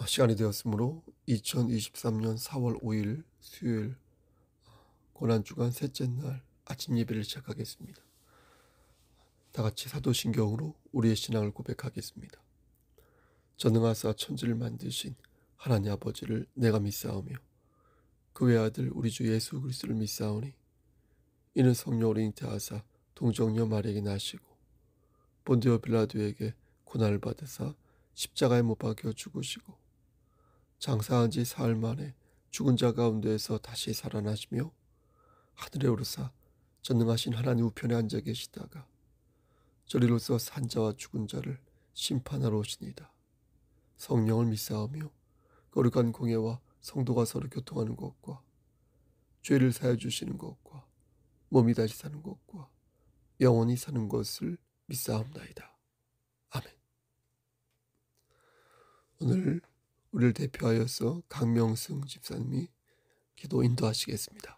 시간이 되었으므로 2023년 4월 5일 수요일 고난주간 셋째 날 아침 예배를 시작하겠습니다. 다 같이 사도신경으로 우리의 신앙을 고백하겠습니다. 전능하사 천지를 만드신 하나님 아버지를 내가 믿사오며 그 외아들 우리 주 예수 그리스도를 믿사오니 이는 성령으로 잉태하사 동정녀 마리아에게 나시고 본디오 빌라도에게 고난을 받으사 십자가에 못 박혀 죽으시고 장사한 지 사흘 만에 죽은 자 가운데에서 다시 살아나시며 하늘에 오르사 전능하신 하나님 우편에 앉아 계시다가 저리로서 산자와 죽은 자를 심판하러 오시니다. 성령을 믿사오며 거룩한 공예와 성도가 서로 교통하는 것과 죄를 사해 주시는 것과 몸이 다시 사는 것과 영원히 사는 것을 믿사옵나이다. 아멘. 오늘 우리를 대표하여서 강명승 집사님이 기도 인도하시겠습니다.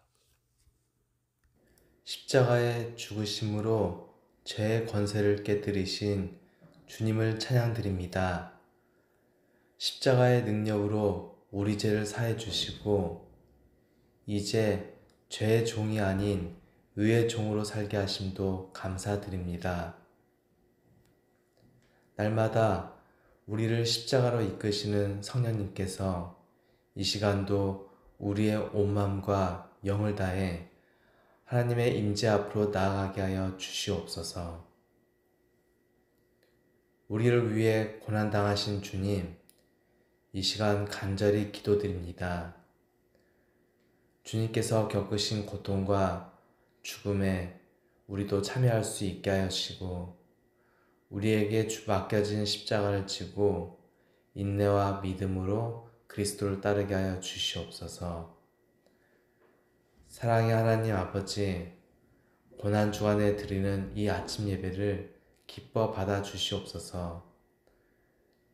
십자가의 죽으심으로 죄의 권세를 깨뜨리신 주님을 찬양드립니다. 십자가의 능력으로 우리 죄를 사해 주시고 이제 죄의 종이 아닌 의의 종으로 살게 하심도 감사드립니다. 날마다 우리를 십자가로 이끄시는 성령님께서 이 시간도 우리의 온 마음과 영을 다해 하나님의 임재 앞으로 나아가게 하여 주시옵소서. 우리를 위해 고난당하신 주님, 이 시간 간절히 기도드립니다. 주님께서 겪으신 고통과 죽음에 우리도 참여할 수 있게 하시고 우리에게 맡겨진 십자가를 지고 인내와 믿음으로 그리스도를 따르게 하여 주시옵소서. 사랑의 하나님 아버지, 고난주간에 드리는 이 아침 예배를 기뻐 받아 주시옵소서.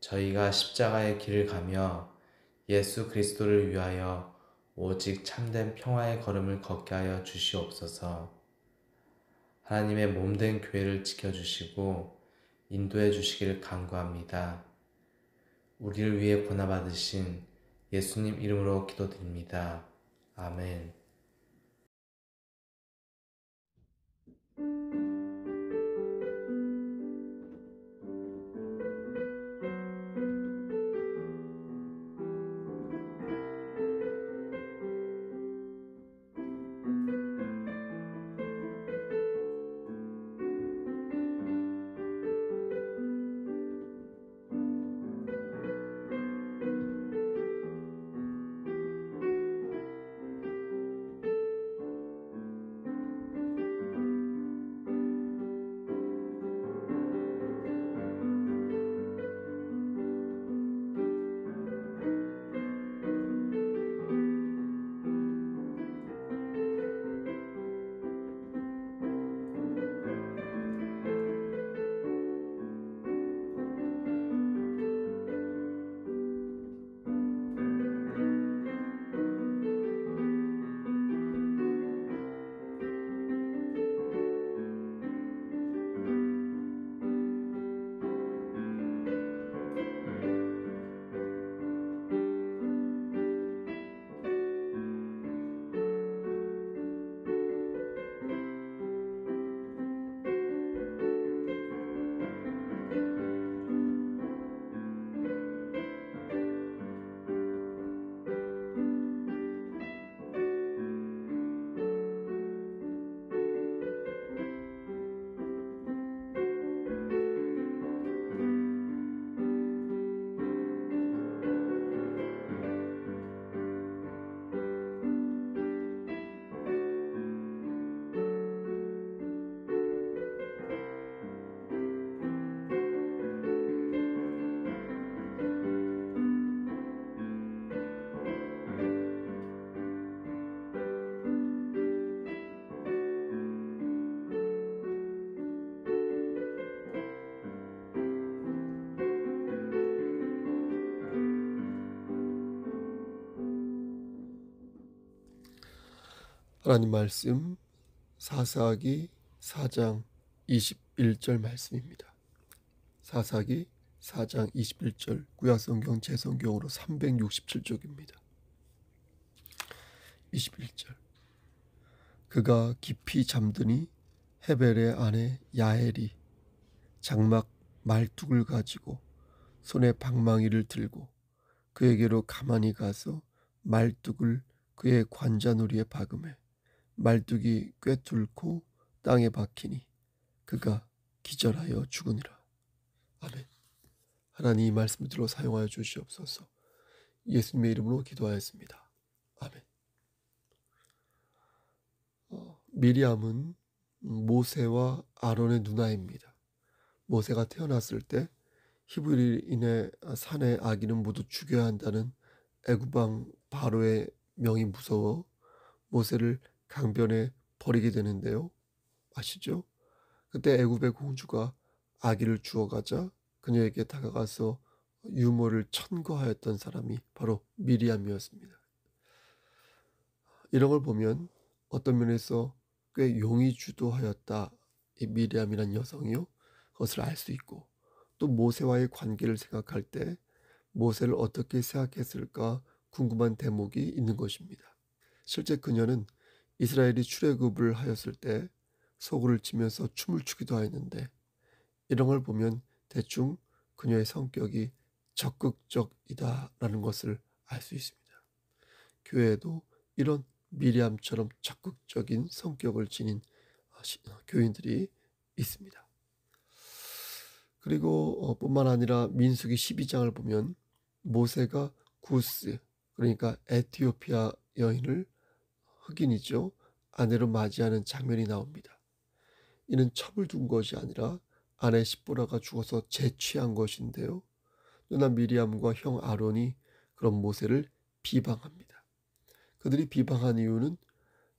저희가 십자가의 길을 가며 예수 그리스도를 위하여 오직 참된 평화의 걸음을 걷게 하여 주시옵소서. 하나님의 몸된 교회를 지켜주시고 인도해 주시기를 간구합니다. 우리를 위해 고난받으신 예수님 이름으로 기도드립니다. 아멘. 하나님 말씀 사사기 4장 21절 말씀입니다. 사사기 4장 21절, 구약성경 제성경으로 367쪽입니다. 21절. 그가 깊이 잠드니 헤벨의 아내 야엘이 장막 말뚝을 가지고 손에 방망이를 들고 그에게로 가만히 가서 말뚝을 그의 관자놀이에 박음해 말뚝이 꿰뚫고 땅에 박히니 그가 기절하여 죽으니라. 아멘. 하나님 이 말씀을 들어 사용하여 주시옵소서. 예수님의 이름으로 기도하였습니다. 아멘. 미리암은 모세와 아론의 누나입니다. 모세가 태어났을 때 히브리인의 사내 아기는 모두 죽여야 한다는 애굽왕 바로의 명이 무서워 모세를 강변에 버리게 되는데요. 아시죠? 그때 애굽의 공주가 아기를 주워가자 그녀에게 다가가서 유모를 천거하였던 사람이 바로 미리암이었습니다. 이런 걸 보면 어떤 면에서 꽤 용이 주도하였다. 이 미리암이란 여성이요. 그것을 알 수 있고 또 모세와의 관계를 생각할 때 모세를 어떻게 생각했을까 궁금한 대목이 있는 것입니다. 실제 그녀는 이스라엘이 출애굽을 하였을 때 소고를 치면서 춤을 추기도 하였는데 이런 걸 보면 대충 그녀의 성격이 적극적이다라는 것을 알 수 있습니다. 교회에도 이런 미리암처럼 적극적인 성격을 지닌 교인들이 있습니다. 그리고 뿐만 아니라 민수기 12장을 보면 모세가 구스, 그러니까 에티오피아 여인을, 흑인이죠, 아내로 맞이하는 장면이 나옵니다. 이는 첩을 둔 것이 아니라 아내 십보라가 죽어서 재취한 것인데요. 누나 미리암과 형 아론이 그런 모세를 비방합니다. 그들이 비방한 이유는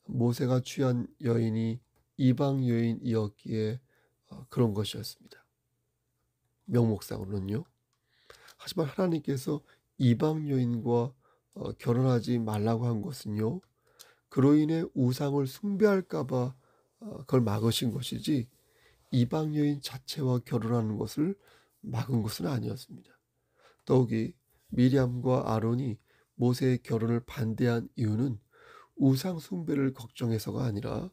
모세가 취한 여인이 이방 여인이었기에 그런 것이었습니다. 명목상으로는요. 하지만 하나님께서 이방 여인과 결혼하지 말라고 한 것은요, 그로 인해 우상을 숭배할까봐 그걸 막으신 것이지 이방 여인 자체와 결혼하는 것을 막은 것은 아니었습니다. 더욱이 미리암과 아론이 모세의 결혼을 반대한 이유는 우상 숭배를 걱정해서가 아니라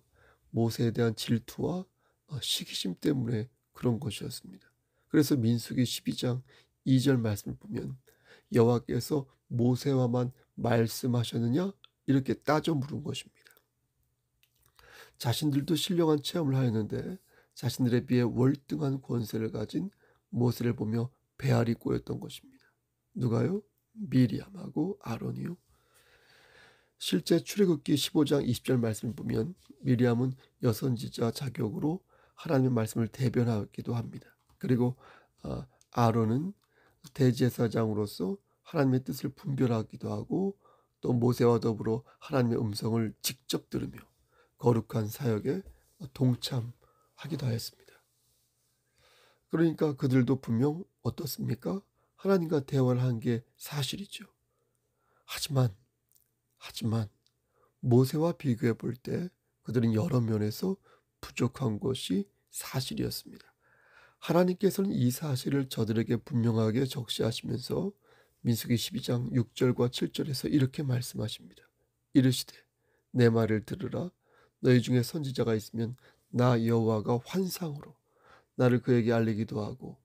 모세에 대한 질투와 시기심 때문에 그런 것이었습니다. 그래서 민수기 12장 2절 말씀을 보면 여호와께서 모세와만 말씀하셨느냐? 이렇게 따져 물은 것입니다. 자신들도 신령한 체험을 하였는데 자신들에 비해 월등한 권세를 가진 모세를 보며 배알이 꼬였던 것입니다. 누가요? 미리암하고 아론이요. 실제 출애굽기 15장 20절 말씀을 보면 미리암은 여선지자 자격으로 하나님의 말씀을 대변하기도 합니다. 그리고 아론은 대제사장으로서 하나님의 뜻을 분별하기도 하고 또 모세와 더불어 하나님의 음성을 직접 들으며 거룩한 사역에 동참하기도 하였습니다. 그러니까 그들도 분명 어떻습니까? 하나님과 대화를 한 게 사실이죠. 하지만 모세와 비교해 볼 때 그들은 여러 면에서 부족한 것이 사실이었습니다. 하나님께서는 이 사실을 저들에게 분명하게 적시하시면서 민수기 12장 6절과 7절에서 이렇게 말씀하십니다. 이르시되 내 말을 들으라. 너희 중에 선지자가 있으면 나 여호와가 환상으로 나를 그에게 알리기도 하고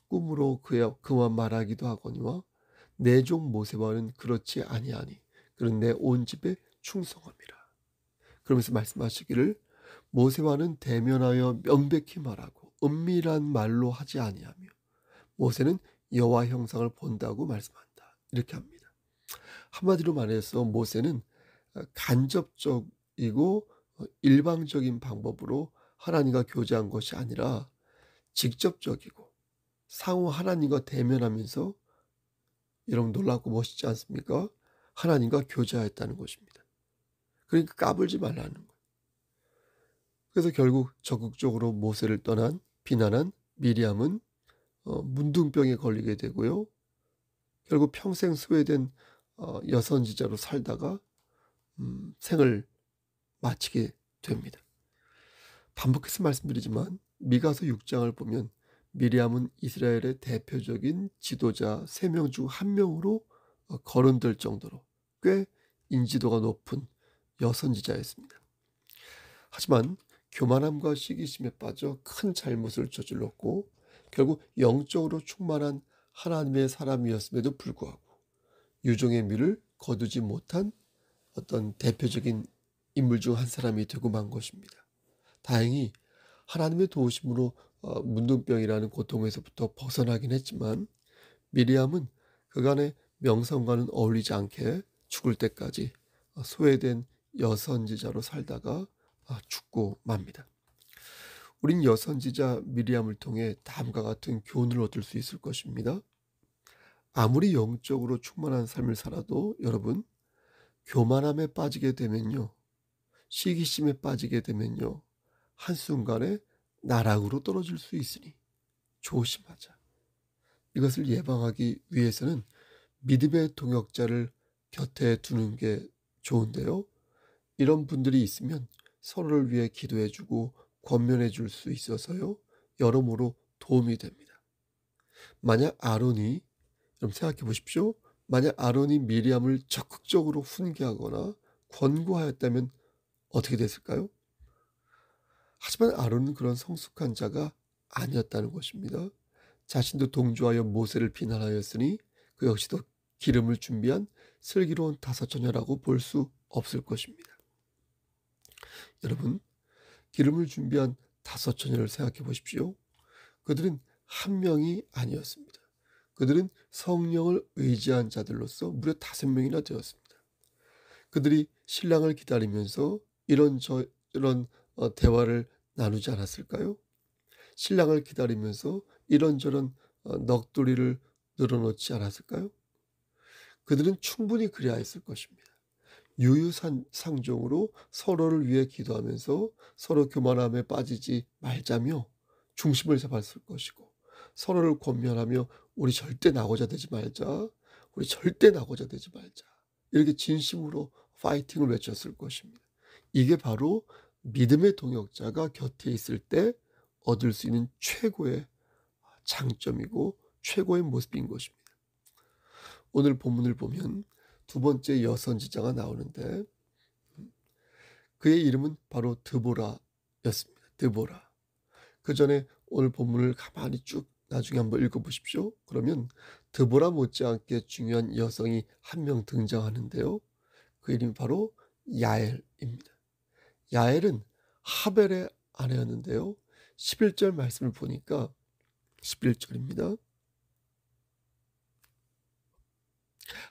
꿈으로 그와 말하기도 하거니와 내 종 모세와는 그렇지 아니하니 그는 내 온 집에 충성함이라. 그러면서 말씀하시기를 모세와는 대면하여 명백히 말하고 은밀한 말로 하지 아니하며 모세는 여호와 형상을 본다고 말씀한다. 이렇게 합니다. 한마디로 말해서 모세는 간접적이고 일방적인 방법으로 하나님과 교제한 것이 아니라 직접적이고 상호 하나님과 대면하면서, 여러분 놀랍고 멋있지 않습니까? 하나님과 교제하였다는 것입니다. 그러니까 까불지 말라는 거예요. 그래서 결국 적극적으로 모세를 비난한 미리암은 문둥병에 걸리게 되고요. 결국 평생 소외된 여선지자로 살다가 생을 마치게 됩니다. 반복해서 말씀드리지만 미가서 6장을 보면 미리암은 이스라엘의 대표적인 지도자 3명 중 한 명으로 거론될 정도로 꽤 인지도가 높은 여선지자였습니다. 하지만 교만함과 시기심에 빠져 큰 잘못을 저질렀고 결국 영적으로 충만한 하나님의 사람이었음에도 불구하고 유종의 미를 거두지 못한 어떤 대표적인 인물 중 한 사람이 되고 만 것입니다. 다행히 하나님의 도우심으로 문둥병이라는 고통에서부터 벗어나긴 했지만 미리암은 그간의 명성과는 어울리지 않게 죽을 때까지 소외된 여선지자로 살다가 죽고 맙니다. 우린 여선지자 미리암을 통해 다음과 같은 교훈을 얻을 수 있을 것입니다. 아무리 영적으로 충만한 삶을 살아도 여러분, 교만함에 빠지게 되면요, 시기심에 빠지게 되면요, 한순간에 나락으로 떨어질 수 있으니 조심하자. 이것을 예방하기 위해서는 믿음의 동역자를 곁에 두는 게 좋은데요. 이런 분들이 있으면 서로를 위해 기도해주고 권면해 줄 수 있어서요, 여러모로 도움이 됩니다. 만약 아론이, 여러분 생각해 보십시오. 만약 아론이 미리암을 적극적으로 훈계하거나 권고하였다면 어떻게 됐을까요? 하지만 아론은 그런 성숙한 자가 아니었다는 것입니다. 자신도 동조하여 모세를 비난하였으니 그 역시도 기름을 준비한 슬기로운 5처녀라고 볼 수 없을 것입니다. 여러분, 기름을 준비한 5처녀를 생각해 보십시오. 그들은 한 명이 아니었습니다. 그들은 성령을 의지한 자들로서 무려 5명이나 되었습니다. 그들이 신랑을 기다리면서 이런 대화를 나누지 않았을까요? 신랑을 기다리면서 이런저런 넋두리를 늘어놓지 않았을까요? 그들은 충분히 그래야 했을 것입니다. 유유상종으로 서로를 위해 기도하면서 서로 교만함에 빠지지 말자며 중심을 잡았을 것이고 서로를 권면하며 우리 절대 나고자 되지 말자. 우리 절대 나고자 되지 말자. 이렇게 진심으로 파이팅을 외쳤을 것입니다. 이게 바로 믿음의 동역자가 곁에 있을 때 얻을 수 있는 최고의 장점이고 최고의 모습인 것입니다. 오늘 본문을 보면 두 번째 여선지자가 나오는데 그의 이름은 바로 드보라였습니다. 드보라. 그 전에 오늘 본문을 가만히 쭉 나중에 한번 읽어보십시오. 그러면 드보라 못지않게 중요한 여성이 한 명 등장하는데요. 그 이름이 바로 야엘입니다. 야엘은 하벨의 아내였는데요. 11절 말씀을 보니까 11절입니다.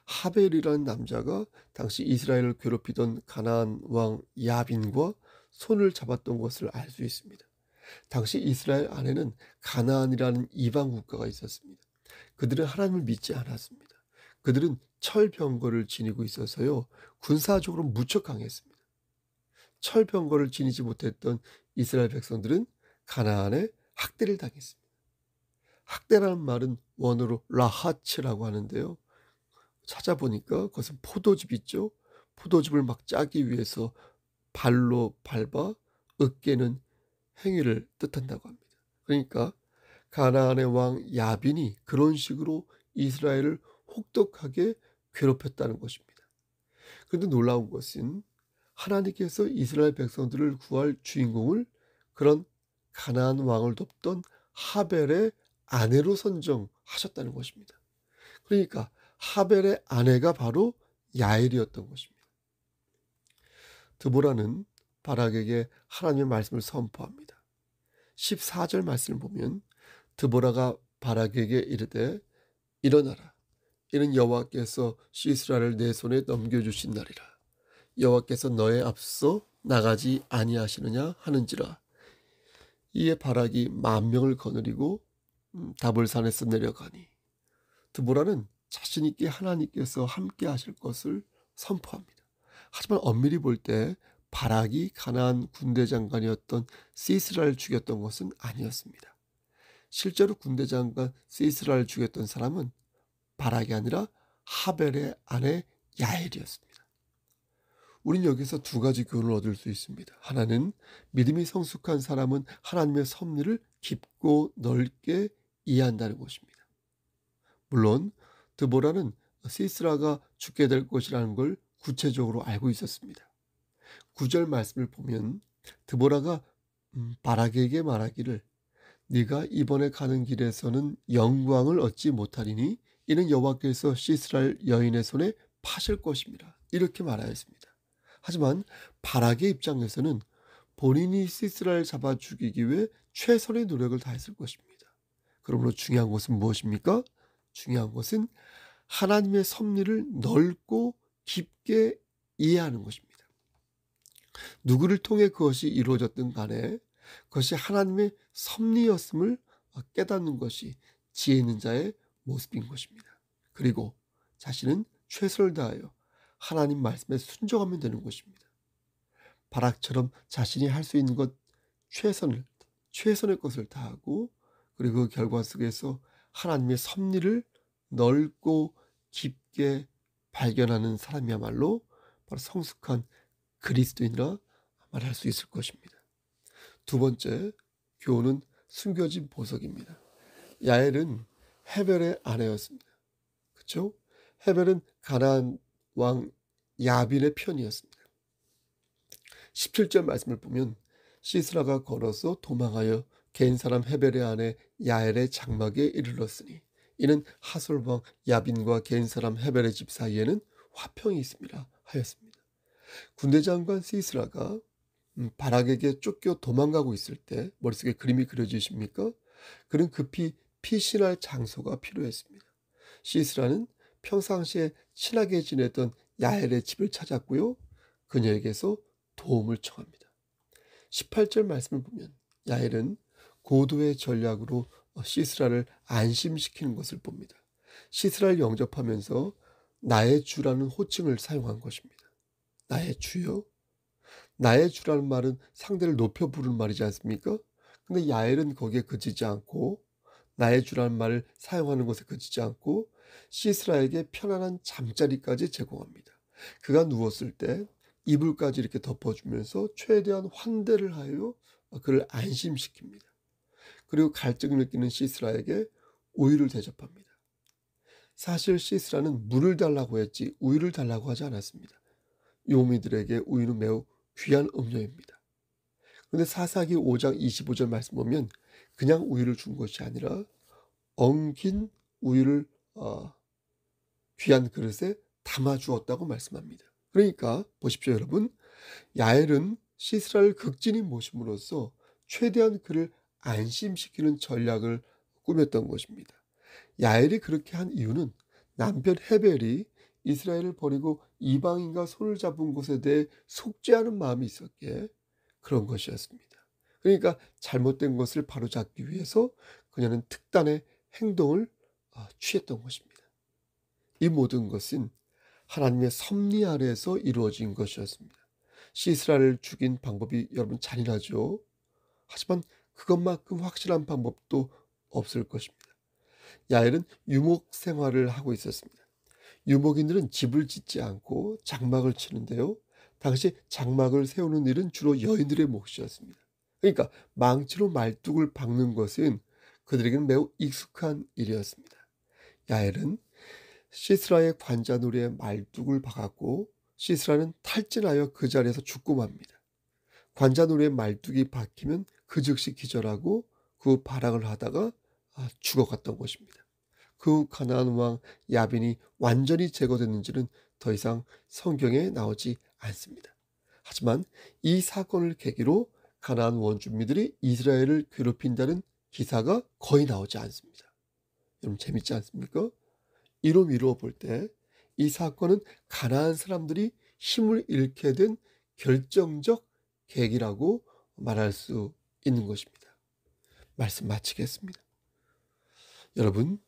하벨이라는 남자가 당시 이스라엘을 괴롭히던 가나안 왕 야빈과 손을 잡았던 것을 알 수 있습니다. 당시 이스라엘 안에는 가나안이라는 이방 국가가 있었습니다. 그들은 하나님을 믿지 않았습니다. 그들은 철병거를 지니고 있어서요, 군사적으로 무척 강했습니다. 철병거를 지니지 못했던 이스라엘 백성들은 가나안에 학대를 당했습니다. 학대라는 말은 원어로 라하츠라고 하는데요. 찾아보니까 그것은 포도즙 있죠. 포도즙을 막 짜기 위해서 발로 밟아 으깨는 행위를 뜻한다고 합니다. 그러니까 가나안의 왕 야빈이 그런 식으로 이스라엘을 혹독하게 괴롭혔다는 것입니다. 그런데 놀라운 것은 하나님께서 이스라엘 백성들을 구할 주인공을 그런 가나안 왕을 돕던 하벨의 아내로 선정하셨다는 것입니다. 그러니까 하벨의 아내가 바로 야엘이었던 것입니다. 드보라는 바락에게 하나님의 말씀을 선포합니다. 14절 말씀을 보면 드보라가 바락에게 이르되 일어나라. 이는 여호와께서 시스라를 내 손에 넘겨주신 날이라. 여호와께서 너의 앞서 나가지 아니하시느냐 하는지라. 이에 바락이 10,000명을 거느리고 다볼산에서 내려가니 드보라는 자신 있게 하나님께서 함께 하실 것을 선포합니다. 하지만 엄밀히 볼 때 바락이 가나안 군대 장관이었던 시스라를 죽였던 것은 아니었습니다. 실제로 군대 장관 시스라를 죽였던 사람은 바락이 아니라 하벨의 아내 야엘이었습니다. 우린 여기서 두 가지 교훈을 얻을 수 있습니다. 하나는 믿음이 성숙한 사람은 하나님의 섭리를 깊고 넓게 이해한다는 것입니다. 물론 드보라는 시스라가 죽게 될 것이라는 걸 구체적으로 알고 있었습니다. 9절 말씀을 보면 드보라가 바락에게 말하기를 네가 이번에 가는 길에서는 영광을 얻지 못하리니 이는 여호와께서 시스라를 여인의 손에 파실 것입니다. 이렇게 말하였습니다. 하지만 바락의 입장에서는 본인이 시스라를 잡아 죽이기 위해 최선의 노력을 다했을 것입니다. 그러므로 중요한 것은 무엇입니까? 중요한 것은 하나님의 섭리를 넓고 깊게 이해하는 것입니다. 누구를 통해 그것이 이루어졌든 간에 그것이 하나님의 섭리였음을 깨닫는 것이 지혜 있는 자의 모습인 것입니다. 그리고 자신은 최선을 다하여 하나님 말씀에 순종하면 되는 것입니다. 바락처럼 자신이 할 수 있는 것 최선의 것을 다하고 그리고 그 결과 속에서 하나님의 섭리를 넓고 깊게 발견하는 사람이야말로 바로 성숙한 그리스도인이라 말할 수 있을 것입니다. 두 번째 교훈은 숨겨진 보석입니다. 야엘은 헤벨의 아내였습니다. 그렇죠? 헤벨은 가나안 왕 야빈의 편이었습니다. 17절 말씀을 보면 시스라가 걸어서 도망하여 개인 사람 헤벨의 아내 야엘의 장막에 이르렀으니 이는 하솔 왕 야빈과 개인 사람 헤벨의 집 사이에는 화평이 있습니다 하였습니다. 군대 장관 시스라가 바락에게 쫓겨 도망가고 있을 때 머릿속에 그림이 그려지십니까? 그는 급히 피신할 장소가 필요했습니다. 시스라는 평상시에 친하게 지내던 야엘의 집을 찾았고요. 그녀에게서 도움을 청합니다. 18절 말씀을 보면 야엘은 고도의 전략으로 시스라를 안심시키는 것을 봅니다. 시스라를 영접하면서 나의 주라는 호칭을 사용한 것입니다. 나의 주요? 나의 주라는 말은 상대를 높여 부르는 말이지 않습니까? 근데 야엘은 거기에 그치지 않고 나의 주라는 말을 사용하는 것에 그치지 않고 시스라에게 편안한 잠자리까지 제공합니다. 그가 누웠을 때 이불까지 이렇게 덮어주면서 최대한 환대를 하여 그를 안심시킵니다. 그리고 갈증을 느끼는 시스라에게 우유를 대접합니다. 사실 시스라는 물을 달라고 했지 우유를 달라고 하지 않았습니다. 요미들에게 우유는 매우 귀한 음료입니다. 그런데 사사기 5장 25절 말씀 보면 그냥 우유를 준 것이 아니라 엉킨 우유를 귀한 그릇에 담아 주었다고 말씀합니다. 그러니까 보십시오 여러분. 야엘은 시스라를 극진히 모심으로써 최대한 그를 안심시키는 전략을 꾸몄던 것입니다. 야엘이 그렇게 한 이유는 남편 헤벨이 이스라엘을 버리고 이방인과 손을 잡은 것에 대해 속죄하는 마음이 있었기에 그런 것이었습니다. 그러니까 잘못된 것을 바로잡기 위해서 그녀는 특단의 행동을 취했던 것입니다. 이 모든 것은 하나님의 섭리 아래에서 이루어진 것이었습니다. 시스라를 죽인 방법이 여러분 잔인하죠. 하지만 그것만큼 확실한 방법도 없을 것입니다. 야엘은 유목 생활을 하고 있었습니다. 유목인들은 집을 짓지 않고 장막을 치는데요. 당시 장막을 세우는 일은 주로 여인들의 몫이었습니다. 그러니까 망치로 말뚝을 박는 것은 그들에게는 매우 익숙한 일이었습니다. 야엘은 시스라의 관자놀이에 말뚝을 박았고 시스라는 탈진하여 그 자리에서 죽고 맙니다. 관자놀이에 말뚝이 박히면 그 즉시 기절하고 그 후 발악을 하다가 죽어갔던 것입니다. 그 후 가나안 왕 야빈이 완전히 제거됐는지는 더 이상 성경에 나오지 않습니다. 하지만 이 사건을 계기로 가나안 원주민들이 이스라엘을 괴롭힌다는 기사가 거의 나오지 않습니다. 여러분 재밌지 않습니까? 이로 미루어 볼 때 이 사건은 가나안 사람들이 힘을 잃게 된 결정적 계기라고 말할 수 있는 것입니다. 말씀 마치겠습니다. 여러분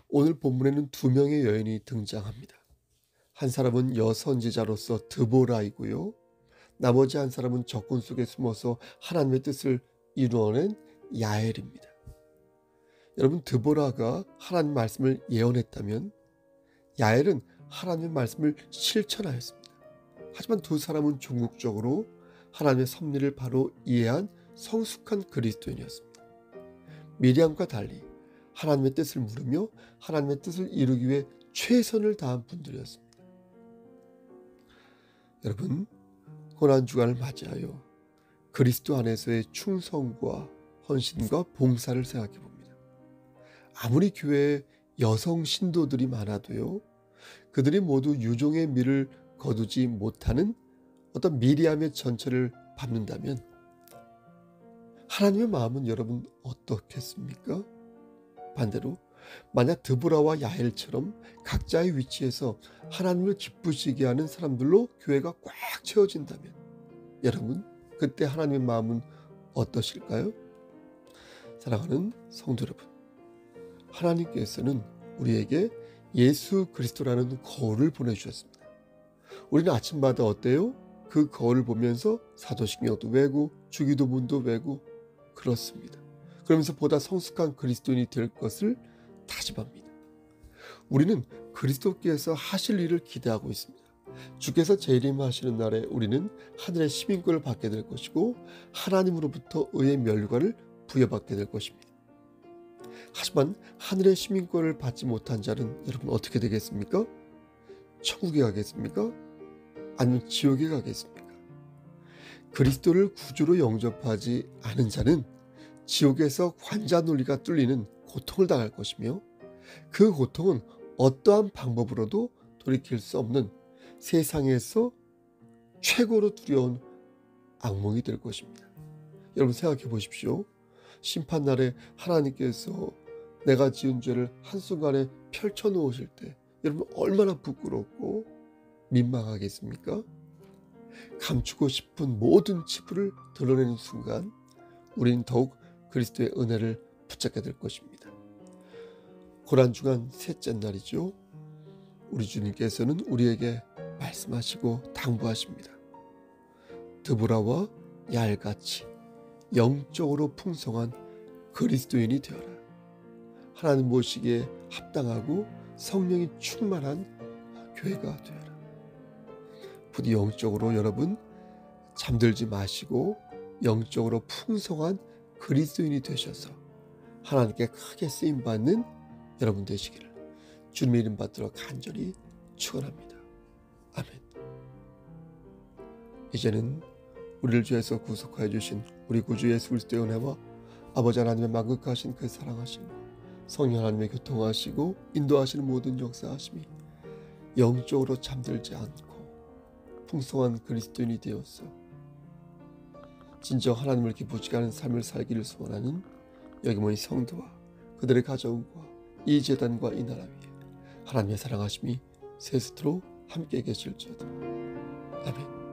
오늘 본문에는 두 명의 여인이 등장합니다. 한 사람은 여선지자로서 드보라이고요. 나머지 한 사람은 적군 속에 숨어서 하나님의 뜻을 이루어낸 야엘입니다. 여러분 드보라가 하나님 말씀을 예언했다면 야엘은 하나님의 말씀을 실천하였습니다. 하지만 두 사람은 종국적으로 하나님의 섭리를 바로 이해한 성숙한 그리스도인이었습니다. 미리암과 달리 하나님의 뜻을 물으며 하나님의 뜻을 이루기 위해 최선을 다한 분들이었습니다. 여러분, 고난주간을 맞이하여 그리스도 안에서의 충성과 헌신과 봉사를 생각해 봅니다. 아무리 교회에 여성 신도들이 많아도요, 그들이 모두 유종의 미를 거두지 못하는 어떤 미리암의 전철을 밟는다면 하나님의 마음은 여러분 어떻겠습니까? 반대로 만약 드보라와 야엘처럼 각자의 위치에서 하나님을 기쁘시게 하는 사람들로 교회가 꽉 채워진다면 여러분, 그때 하나님의 마음은 어떠실까요? 사랑하는 성도 여러분, 하나님께서는 우리에게 예수 그리스도라는 거울을 보내주셨습니다. 우리는 아침마다 어때요? 그 거울을 보면서 사도신경도 외고 주기도문도 외고 그렇습니다. 그러면서 보다 성숙한 그리스도인이 될 것을 다짐합니다. 우리는 그리스도께서 하실 일을 기대하고 있습니다. 주께서 재림하시는 날에 우리는 하늘의 시민권을 받게 될 것이고 하나님으로부터 의의 면류관을 부여받게 될 것입니다. 하지만 하늘의 시민권을 받지 못한 자는 여러분 어떻게 되겠습니까? 천국에 가겠습니까? 아니면 지옥에 가겠습니까? 그리스도를 구주로 영접하지 않은 자는 지옥에서 관자 논리가 뚫리는 고통을 당할 것이며 그 고통은 어떠한 방법으로도 돌이킬 수 없는 세상에서 최고로 두려운 악몽이 될 것입니다. 여러분 생각해 보십시오. 심판날에 하나님께서 내가 지은 죄를 한순간에 펼쳐놓으실 때 여러분 얼마나 부끄럽고 민망하겠습니까? 감추고 싶은 모든 치부를 드러내는 순간 우리는 더욱 그리스도의 은혜를 붙잡게 될 것입니다. 고난주간 셋째 날이죠. 우리 주님께서는 우리에게 말씀하시고 당부하십니다. 드보라와 야알같이 영적으로 풍성한 그리스도인이 되어라. 하나님 모시기에 합당하고 성령이 충만한 교회가 되어라. 부디 영적으로 여러분 잠들지 마시고 영적으로 풍성한 그리스도인이 되셔서 하나님께 크게 쓰임받는 여러분 되시기를 주님의 이름 받들어 간절히 축원합니다. 아멘. 이제는 우리를 죄에서 구속하여 주신 우리 구주 예수 그리스도의 은혜와 아버지 하나님의 만극하신 그 사랑하심과 성령 하나님의 교통하시고 인도하시는 모든 역사하심이 영적으로 잠들지 않고 풍성한 그리스도인이 되어서 진정 하나님을 기쁘시게 하는 삶을 살기를 소원하는 여기 모인 성도와 그들의 가정과 이 제단과 이 나라 위에 하나님의 사랑하심이 세세토록 함께 계실지어다. 아멘.